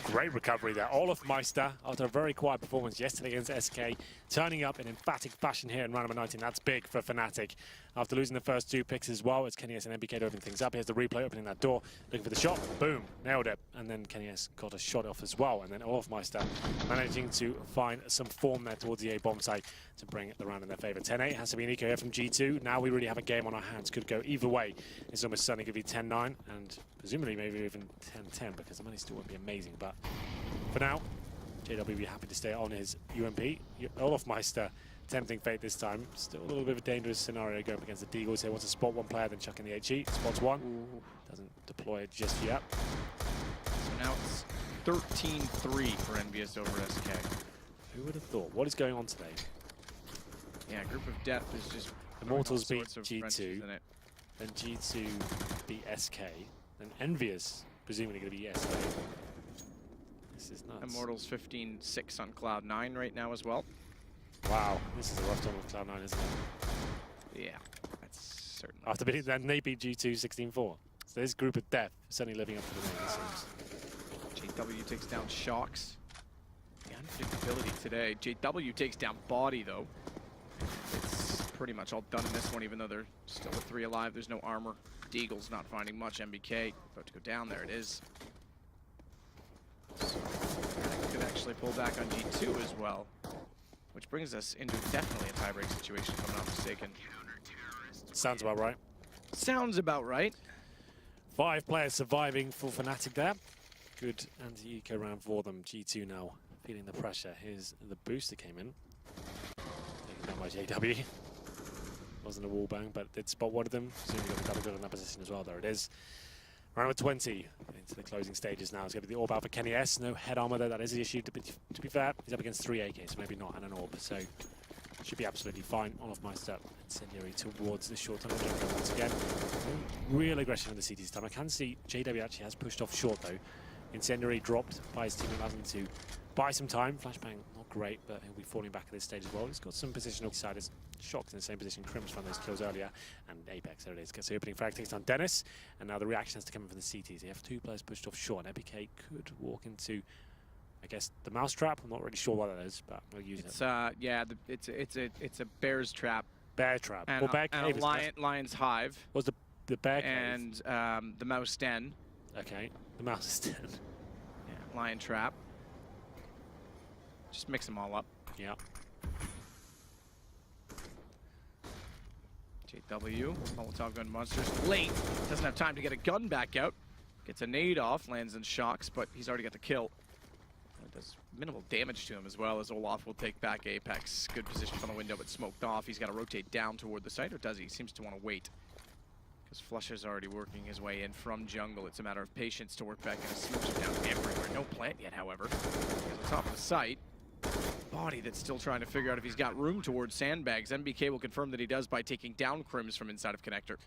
Great recovery there. Olafmeister, after a very quiet performance yesterday against SK, turning up in emphatic fashion here in round number 19. That's big for Fnatic. After losing the first 2 picks as well, as Kenny S and MBK to open things up. Here's the replay, opening that door, looking for the shot. Boom, nailed it. And then Kenny S got a shot off as well. And then Olafmeister managing to find some form there towards the A bomb site to bring the round in their favor. 10-8 has to be an eco here from G2. Now we really have a game on our hands. Could go either way. It's almost certainly going to be 10-9 and presumably maybe even 10-10 because the money still won't be amazing. But for now, JW will be happy to stay on his UMP. Olafmeister tempting fate this time. Still a little bit of a dangerous scenario going up against the Deagles here. Wants to spot one player, then chuck in the HE. Spots one. Ooh. Doesn't deploy it just yet. So now it's 13-3 for NBS over SK. Who would have thought? What is going on today? Yeah, Group of Death is just Immortals throwing all beat sorts of wrenches G2. in it. Then G2 beat SK. Then Envious, presumably going to be SK. This is nuts. Immortals 15-6 on Cloud9 right now as well. Wow, this is a rough time with Cloud9, isn't it? Yeah, that's certainly. After beating that, they beat G2 16-4. So this Group of Death is certainly living up to the name, it seems. JW takes down Shocks. The unpredictability today. JW takes down Body, though. It's pretty much all done in this one, even though they're still with 3 alive. There's no armor. Deagle's not finding much. MBK about to go down. There it is. So, could actually pull back on G2 as well, which brings us into definitely a tiebreak situation, if I'm not mistaken. Sounds about right. Sounds about right. 5 players surviving for Fnatic there. Good anti-eco round for them. G2 now feeling the pressure. Here's the booster came in. Taken down by JW. Wasn't a wall bang, but did spot one of them. Soon we got the double good in that position as well. There it is. Round number 20 into the closing stages now. It's going to be the orb out for Kenny S. No head armor there. That is the issue. To be fair, he's up against 3 AKs, so maybe not, and an orb. So should be absolutely fine. Olofmeister incendiary towards the short tunnel jungle once again. Real aggression in the CT this time. I can see JW actually has pushed off short though. Incendiary dropped by his team, allowing him to buy some time. Flashbang not great, but he'll be falling back at this stage as well. He's got some positional side. Shocked in the same position. Crims found those kills earlier, and Apex, there it is. Gets the opening frag, takes down Dennis, and now the reaction has to come in from the CTs. They have 2 players pushed off short, and EPK could walk into, I guess, the mousetrap. I'm not really sure what that is, but we'll use it. Yeah, it's a bear's trap. Bear trap. And, well, bear and cave a lion's hive. was the bear cave? And the mouse den. Okay, the mouse den. Yeah, lion trap. Just mix them all up. Yeah. JW, Molotov gun monsters late. Doesn't have time to get a gun back out. Gets a nade off, lands in Shocks, but he's already got the kill. It does minimal damage to him as well, as Olaf will take back Apex. Good position from the window, but smoked off. He's got to rotate down toward the site, or does he? He seems to want to wait, because Flusher's already working his way in from jungle. It's a matter of patience to work back in. Smokes are down everywhere. No plant yet, however. He's on top of the site. Body that's still trying to figure out if he's got room towards sandbags. MBK will confirm that he does by taking down Crims from inside of Connector.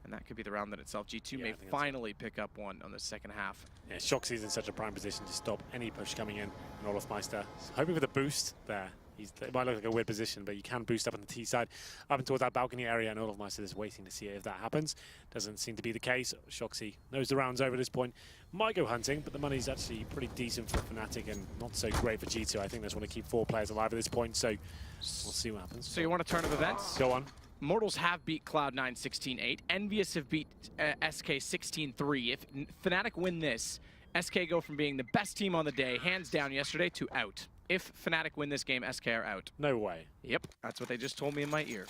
And that could be the round in itself. G2 may finally pick up one on the second half. Yeah, Shoxy's in such a prime position to stop any push coming in. And Olofmeister hoping for the boost there. It might look like a weird position, but you can boost up on the T side, up and towards that balcony area, and Olofmeister is waiting to see if that happens. Doesn't seem to be the case. Shoxy knows the round's over at this point. Might go hunting, but the money's actually pretty decent for Fnatic and not so great for G2. I think they just want to keep 4 players alive at this point, so we'll see what happens. So you want a turn of events? Go on. Mortals have beat Cloud9 16-8. Envious have beat SK 16-3. If Fnatic win this, SK go from being the best team on the day, hands down yesterday, to out. If Fnatic win this game, SK are out. No way. Yep, that's what they just told me in my ear.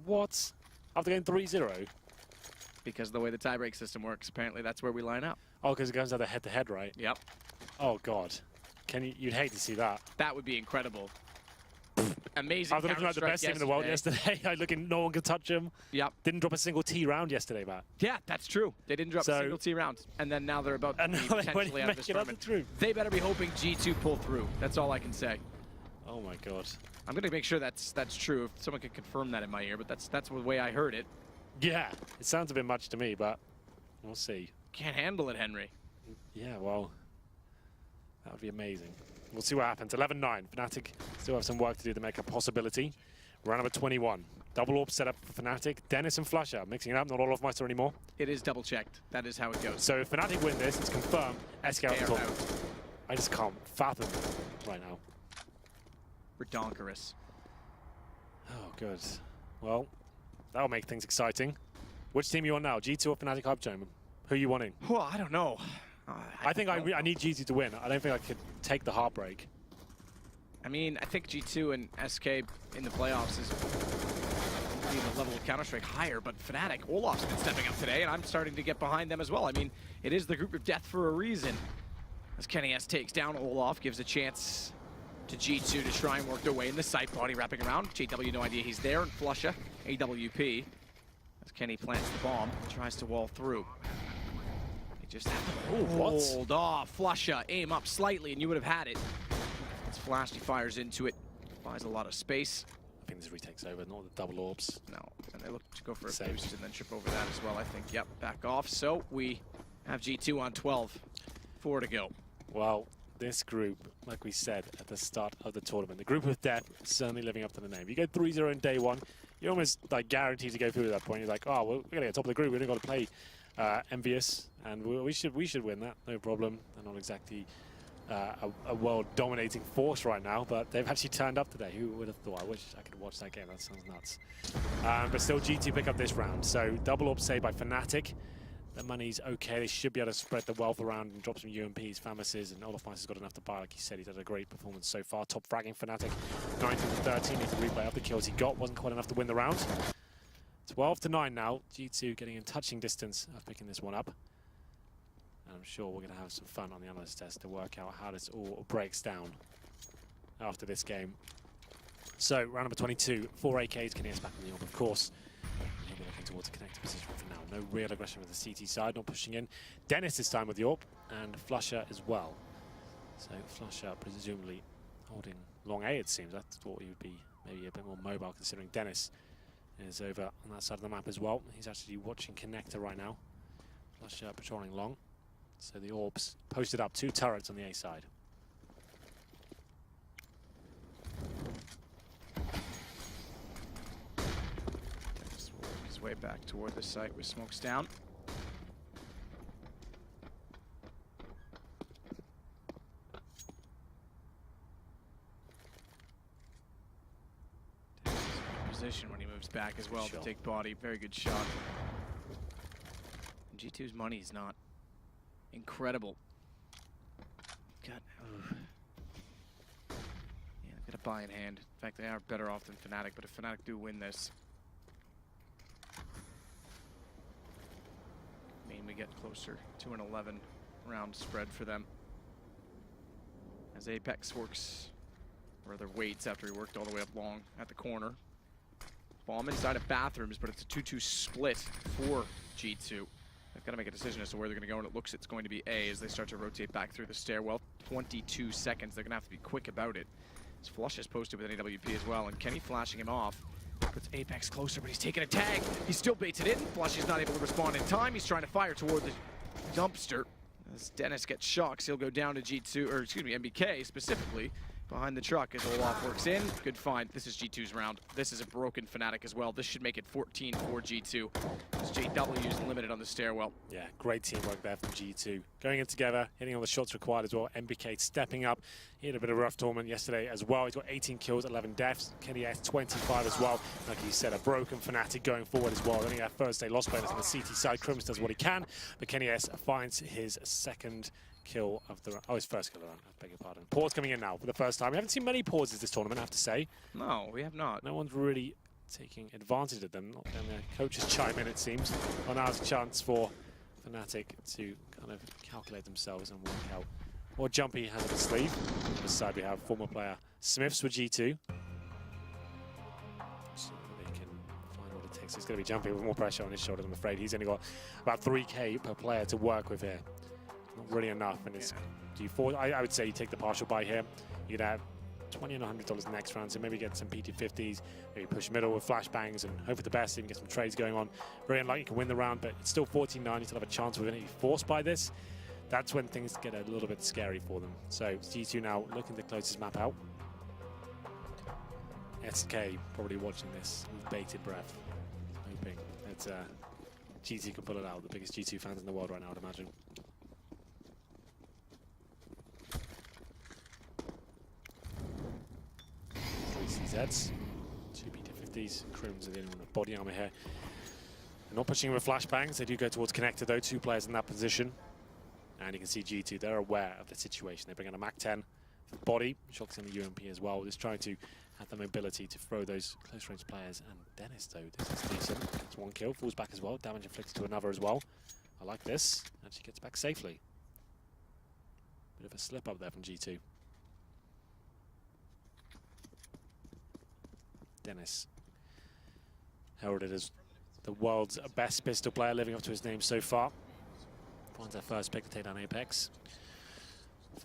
What? After going 3-0? Because of the way the tiebreak system works, apparently that's where we line up. Oh, because it goes out the head-to-head, right? Yep. Oh, God. You'd hate to see that. That would be incredible. Amazing. After looking like the best team in the world yesterday, no one could touch him. Yep. Didn't drop a single T round yesterday, Matt. Yeah, that's true. They didn't drop a single T round. And then now they're about to be potentially out of this tournament. They better be hoping G2 pull through. That's all I can say. Oh my God. I'm going to make sure that's true. If someone could confirm that in my ear, but that's the way I heard it. Yeah, it sounds a bit much to me, but we'll see. Can't handle it, Henry. Yeah, well, that would be amazing. We'll see what happens. 11-9. Fnatic still have some work to do to make a possibility. Round number 21. Double orb set up for Fnatic. Dennis and Flusher mixing it up. Not Olofmeister anymore. It is double checked. That is how it goes. So if Fnatic win this, it's confirmed. SK out. I just can't fathom right now. Redonkerous. Oh, good. Well, that'll make things exciting. Which team are you on now? G2 or Fnatic Hub Chamber? Who are you wanting? Well, I don't know. I think I need G2 to win. I don't think I could take the heartbreak. I mean, I think G2 and SK in the playoffs is the level of Counter-Strike higher, but Fnatic, Olaf's been stepping up today, and I'm starting to get behind them as well. I mean, it is the group of death for a reason. As Kenny S takes down Olaf, gives a chance to G2 to try and work their way in the site. Body wrapping around. JW, no idea he's there, and Flusha, AWP. As Kenny plants the bomb, tries to wall through. He just have to hold off. Flusha, aim up slightly, and you would have had it. Gets flashed, he fires into it, buys a lot of space. I think this retakes over, not the double orbs. No, and they look to go for a Save. boost and then trip over that as well, I think. Yep, back off. So we have G2 on 12. 4 to go. Well, this group, like we said at the start of the tournament, the group of death is certainly living up to the name. You go 3-0 in day one, you're almost like guaranteed to go through at that point. You're like, oh, well, we're gonna get top of the group. We've only got to play Envious, and we should win that, no problem. They're not exactly a world-dominating force right now, but they've actually turned up today. Who would have thought? I wish I could watch that game. That sounds nuts. But still, G2 pick up this round. So double orb saved by Fnatic. The money's okay. They should be able to spread the wealth around and drop some UMPs, Famises, and Olaf Meiss has got enough to buy. Like he said, he's had a great performance so far. Top fragging Fnatic, 19-13. Needs to replay up the kills he got. Wasn't quite enough to win the round. 12-9 now. G2 getting in touching distance of picking this one up. And I'm sure we're going to have some fun on the analyst test to work out how this all breaks down after this game. So, round number 22, 4 AKs, KNES back on the orb, of course. Maybe looking towards a connected position for now. No real aggression with the CT side, not pushing in. Dennis this time with the orb, and Flusher as well. So, Flusher presumably holding long A, it seems. I thought he would be maybe a bit more mobile, considering Dennis is over on that side of the map as well. He's actually watching Connector right now. Flusher patrolling long. So the orbs posted up, 2 turrets on the A side. Just working his way back toward the site with smokes down. Position when he moves back as well to take body. Very good shot. And G2's money is not incredible. God. Yeah, they've got a buy in hand. In fact, they are better off than Fnatic, but if Fnatic do win this, I mean, we get closer to an 11 round spread for them. As Apex works, or rather waits after he worked all the way up long at the corner. Bomb inside of bathrooms, but it's a 2-2 split for G2. They've got to make a decision as to where they're going to go, and it looks it's going to be A as they start to rotate back through the stairwell. 22 seconds. They're going to have to be quick about it. His flush is posted with an AWP as well, and Kenny flashing him off. Puts Apex closer, but he's taking a tag. He still baits it in. Flush is not able to respond in time. He's trying to fire toward the dumpster. As Dennis gets shocks, he'll go down to G2, or excuse me, MBK specifically. Behind the truck as Olaf works in. Good find. This is G2's round. This is a broken Fnatic as well. This should make it 14 for G2. As JW is limited on the stairwell. Yeah, great teamwork there from G2. Going in together, hitting all the shots required as well. MBK stepping up. He had a bit of a rough tournament yesterday as well. He's got 18 kills, 11 deaths. KNES 25 as well. Like you said, a broken Fnatic going forward as well. I think our first day lost players on the CT side. Crims does what he can, but KNES finds his second kill of the his first kill of the round, I beg your pardon. Pause coming in now for the first time. We haven't seen many pauses this tournament, I have to say. No, we have not. No one's really taking advantage of them. Not letting their coaches chime in, it seems. Well, now it's a chance for Fnatic to kind of calculate themselves and work out what Jumpy has up his sleeve. On this side we have former player Smiths with G2. So they can find what it takes. It's going to be Jumpy with more pressure on his shoulders, I'm afraid. He's only got about 3k per player to work with here. Not really enough, and it's I would say you take the partial buy here. You'd have $20 and $100 next round, so maybe get some PT50s, maybe push middle with flashbangs and hope for the best, even get some trades going on. Very unlikely you can win the round, but it's still 14-9. You still have a chance with it. If you're forced by this, that's when things get a little bit scary for them. So G2 now looking to close this map out. SK probably watching this with bated breath, hoping that G2 can pull it out. The biggest G2 fans in the world right now, I'd imagine. 3 CZs, 2 PT50s, Crims are the only one with body armor here. They're not pushing with flashbangs, they do go towards connector though, 2 players in that position. And you can see G2, they're aware of the situation. They bring in a MAC-10 for body, shocks in the UMP as well, just trying to have the mobility to throw those close range players. And Dennis though, this is decent, gets 1 kill, falls back as well, damage inflicted to another as well. I like this, actually gets back safely. Bit of a slip up there from G2. Dennis, heralded as the world's best pistol player, living up to his name so far. Finds our first pick to take down Apex.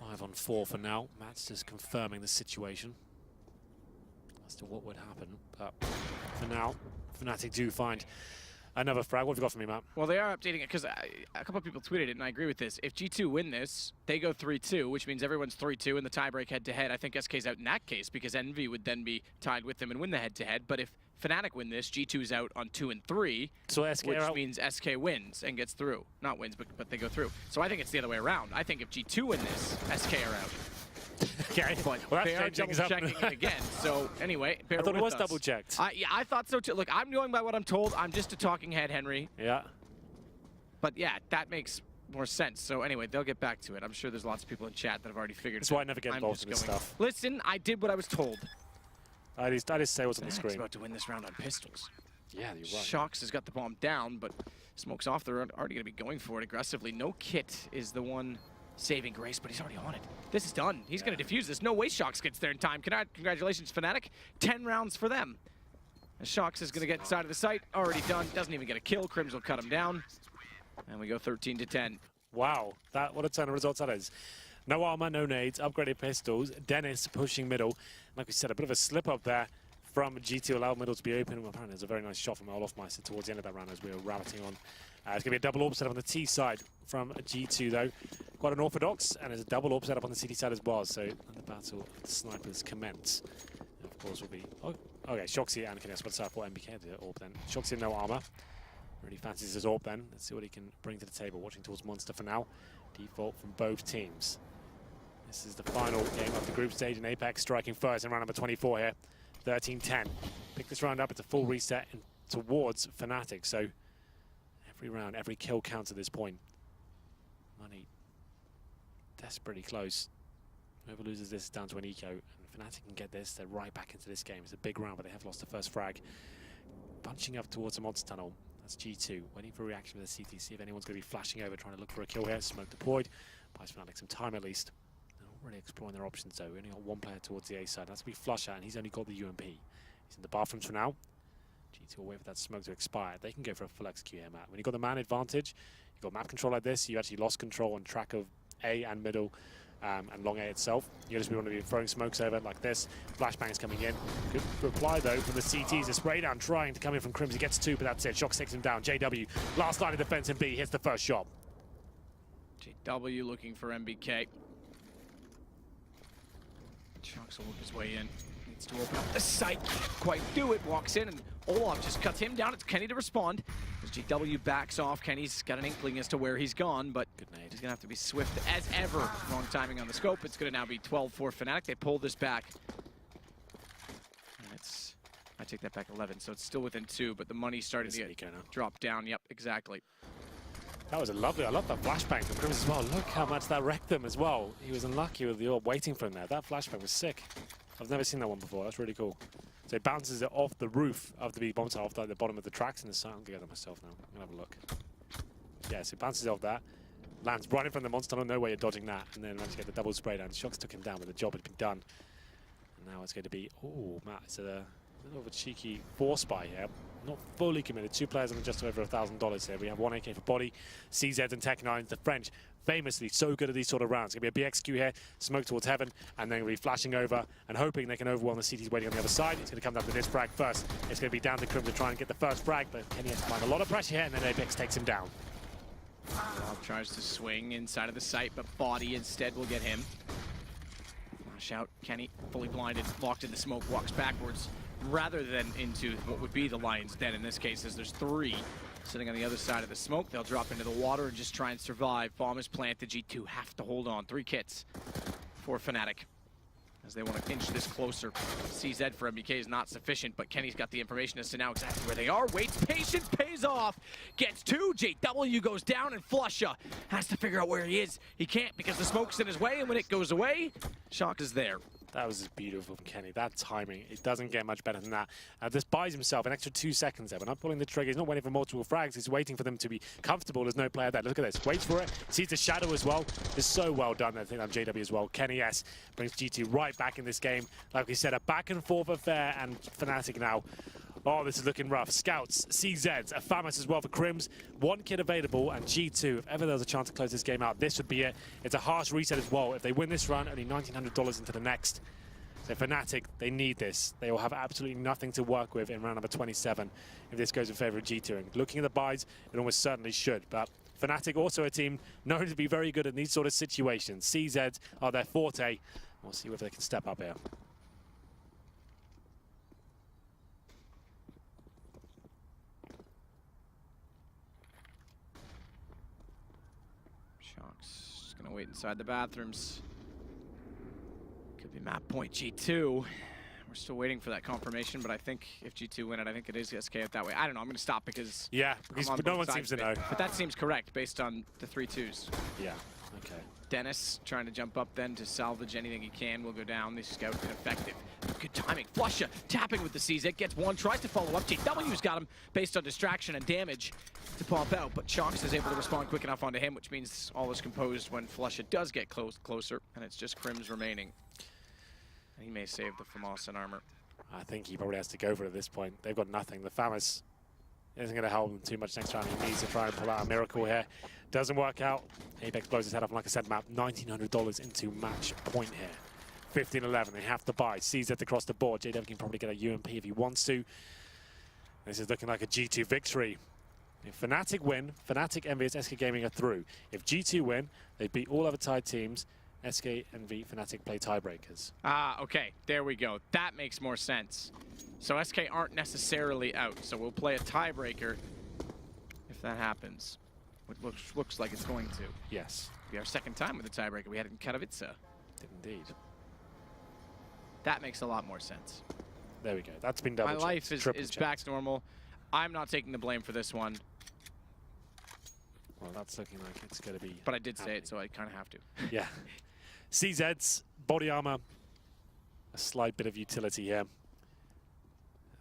5-on-4 for now. Matt's just confirming the situation as to what would happen. But for now, Fnatic do find another frag. What have you got for me, Matt? Well, they are updating it because a couple of people tweeted it, and I agree with this. If G2 win this, they go 3-2, which means everyone's 3-2 in the tiebreak head-to-head. I think SK's out in that case because Envy would then be tied with them and win the head-to-head. But if Fnatic win this, G2's out on 2 and 3, So SK which means SK wins and gets through. Not wins, but they go through. So I think it's the other way around. I think if G2 win this, SK are out. Okay, But well, they are that's changing double-checking it again. So anyway, bear I thought it with was us. double-checked. Yeah, I thought so too. Look, I'm going by what I'm told. I'm just a talking head, Henry. Yeah. But yeah, that makes more sense. So anyway, they'll get back to it. I'm sure there's lots of people in chat that have already figured That's it out. why I never get I'm involved just in this going, stuff. Listen, I did what I was told. I just say what's on the Fnatic's screen. about to win this round on pistols. Yeah, you're right. Shox has got the bomb down, but Smoke's off. They're already going to be going for it aggressively. No Kit is the one saving grace, but he's already on it. This is done. He's going to defuse this. No way Shox gets there in time. Congratulations, Fnatic. 10 rounds for them. And Shox is going to get inside of the site. Already done. Doesn't even get a kill. Crims will cut him down. And we go 13-10. Wow, what a turn of results that is. No armor, no nades, upgraded pistols. Dennis pushing middle. Like we said, a bit of a slip up there from G2, allowed middle to be open. Well, apparently there's a very nice shot from Olofmeister towards the end of that round as we were rabbiting on. It's going to be a double AWP setup on the T side from G2 though. Quite an orthodox, and there's a double AWP setup on the CT side as well. So the battle of the snipers commence. And of course will be, okay, Shoxy and Kiness. What's up for MBK the AWP then? Shoxy no armor. Really fancies his AWP then. Let's see what he can bring to the table. Watching towards Monster for now. Default from both teams. This is the final game of the group stage, and Apex striking first in round number 24 here. 13-10. Pick this round up. It's a full reset towards Fnatic. So every round, every kill counts at this point. Money desperately close. Whoever loses this is down to an eco. And Fnatic can get this. They're right back into this game. It's a big round, but they have lost the first frag. Bunching up towards the monster tunnel. That's G2. Waiting for a reaction with the CT. See if anyone's going to be flashing over, trying to look for a kill here. Smoke deployed. Buys Fnatic some time at least. Really exploring their options though. We only got one player towards the A side. That's to be Flusher, and he's only got the UMP. He's in the bathrooms for now. G2 will wait for that smoke to expire. They can go for a full execute here, Matt. When you've got the man advantage, you've got map control like this, you actually lost control and track of A and middle and long A itself. You just want to be throwing smokes over like this. Flashbangs coming in. Good reply though from the CTs. A spray down trying to come in from Crims. He gets 2, but that's it. Shox takes him down. JW, last line of defense in B, hits the first shot. JW looking for MBK. Shox will work his way in. Needs to open up the site. Can't quite do it. Walks in, and Olaf just cuts him down. It's Kenny to respond. As GW backs off, Kenny's got an inkling as to where he's gone, but he's going to have to be swift as ever. Wrong timing on the scope. It's going to now be 12 for Fnatic. They pull this back. And it's, I take that back 11, so it's still within 2, but the money's starting to get drop down. Yep, exactly. That was a lovely, I love that flashbang from Crims as well. Look how much that wrecked them as well. He was unlucky with the orb waiting for him there. That flashbang was sick. I've never seen that one before. That's really cool. So it bounces it off the roof of the B bomb tower, off like the bottom of the tracks in the side. I'm gonna get that myself now. I'm gonna have a look. Yeah, so it bounces off that. Lands right in front of the monster tunnel, no way of dodging that. And then managed to get the double spray down. Shox took him down, but the job had been done. And now it's going to be, oh, Matt, it's a little of a cheeky 4-spy here. Not fully committed. 2 players on just over $1,000 here. We have 1 AK for body, CZ and Tech9. The French, famously so good at these sort of rounds. It's going to be a BXQ here, smoke towards heaven, and then we'll be flashing over and hoping they can overwhelm the CTs waiting on the other side. It's going to come down to this frag first. It's going to be down to Crim to try and get the first frag, but Kenny has to find a lot of pressure here, and then Apex takes him down. Rob tries to swing inside of the site, but body instead will get him. Flash out. Kenny, fully blinded, locked in the smoke, walks backwards rather than into what would be the lion's den in this case, as there's 3 sitting on the other side of the smoke. They'll drop into the water and just try and survive. Bomb is planted. G2 have to hold on. 3 kits for Fnatic as they want to inch this closer. CZ for MBK is not sufficient, but Kenny's got the information as to now exactly where they are. Waits, patience pays off. Gets 2. JW goes down, and Flusha has to figure out where he is. He can't because the smoke's in his way, and when it goes away, Shock is there. That was just beautiful from Kenny. That timing, it doesn't get much better than that. This buys himself an extra 2 seconds there. We're not pulling the trigger. He's not waiting for multiple frags. He's waiting for them to be comfortable. There's no player there. Look at this. Waits for it. Sees the shadow as well. It's so well done. I think I'm JW as well. Kenny S brings G2 right back in this game. Like we said, a back and forth affair, and Fnatic now Oh, this is looking rough. Scouts, CZs, a Famas as well for Crims. One kid available, and G2, if ever there was a chance to close this game out, this would be it. It's a harsh reset as well. If they win this run, only $1,900 into the next. So Fnatic, they need this. They will have absolutely nothing to work with in round number 27 if this goes in favor of G2. And looking at the buys, it almost certainly should. But Fnatic, also a team known to be very good in these sort of situations. CZs are their forte. We'll see whether they can step up here. Shox just gonna wait inside the bathrooms. Could be map point G2. We're still waiting for that confirmation, but I think if G2 win it, I think it is SK out that way. I don't know. I'm going to stop because no one seems to know. But that seems correct based on the 3-2s. Yeah. Okay. Dennis trying to jump up then to salvage anything he can. Will go down. The scout ineffective. Good timing. Flusha tapping with the CZ. Gets one. Tries to follow up. GW's got him based on distraction and damage to pop out. But Shox is able to respond quick enough onto him, which means all is composed when Flusha does get closer. And it's just Crims remaining. He may save the FAMAS and armor. I think he probably has to go for it at this point. They've got nothing. The FAMAS isn't going to help them too much next round. He needs to try and pull out a miracle here. Doesn't work out. Apex blows his head off. Like I said, map $1,900 into match point here. 15-11. They have to buy. CZ across the board. JW can probably get a UMP if he wants to. This is looking like a G2 victory. If Fnatic win, Fnatic, Envious, SK Gaming are through. If G2 win, they beat all other tied teams. SK, Envy, Fnatic play tiebreakers. Ah, okay. There we go. That makes more sense. So SK aren't necessarily out. So we'll play a tiebreaker if that happens. Which looks like it's going to. Yes. It'll be our second time with a tiebreaker. We had it in Katowice. Indeed. That makes a lot more sense. There we go. That's been double My life is back to normal. I'm not taking the blame for this one. Well, that's looking like it's going to be... But I did say it, so I kind of have to. Yeah. CZ's body armor, a slight bit of utility here.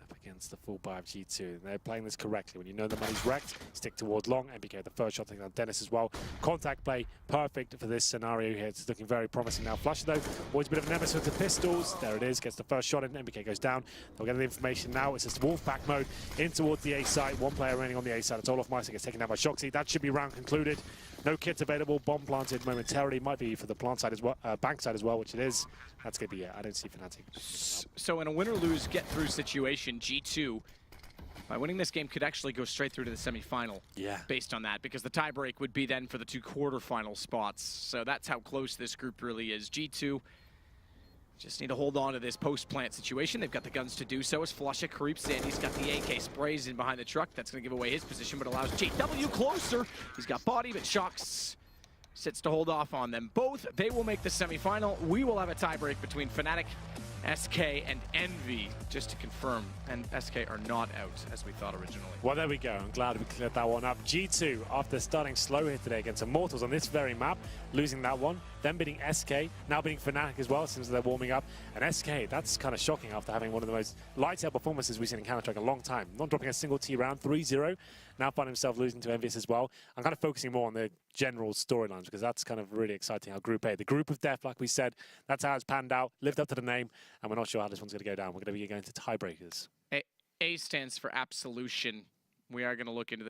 Up against the full buy of G2. And they're playing this correctly. When you know the money's wrecked, stick towards long. MBK the first shot, taking on Dennis as well. Contact play, perfect for this scenario here. It's looking very promising now. Flusha though, always a bit of an nemesis with the pistols. There it is, gets the first shot in. MBK goes down. They'll get the information now. It's just Wolfpack mode in towards the A site. One player remaining on the A side. It's Olaf Meister gets taken down by Shoxy. That should be round concluded. No kits available. Bomb planted momentarily. Might be for the plant side as well, bank side as well, which it is. That's going to be it. I don't see Fnatic. So in a win-or-lose get-through situation, G2, by winning this game, could actually go straight through to the semifinal. Yeah. Based on that, because the tiebreak would be then for the 2 quarterfinal spots. So that's how close this group really is. G2 just need to hold on to this post-plant situation. They've got the guns to do so as Flusha creeps in. He's got the AK, sprays in behind the truck. That's going to give away his position, but allows GW closer. He's got body, but Shox sits to hold off on them both. They will make the semifinal. We will have a tiebreak between Fnatic, SK, and Envy, just to confirm. And SK are not out, as we thought originally. Well, there we go. I'm glad we cleared that one up. G2, after starting slow here today against Immortals on this very map, losing that one, then beating SK, now beating Fnatic as well, since they're warming up. And SK, that's kind of shocking after having one of the most lights-out performances we've seen in Counter-Strike in a long time. Not dropping a single T round, 3-0. Now find himself losing to Envious as well. I'm kind of focusing more on the general storylines because that's kind of really exciting. How Group A, the group of death, like we said, that's how it's panned out, lived up to the name, and we're not sure how this one's going to go down. We're going to be going to tiebreakers. A stands for absolution. We are going to look into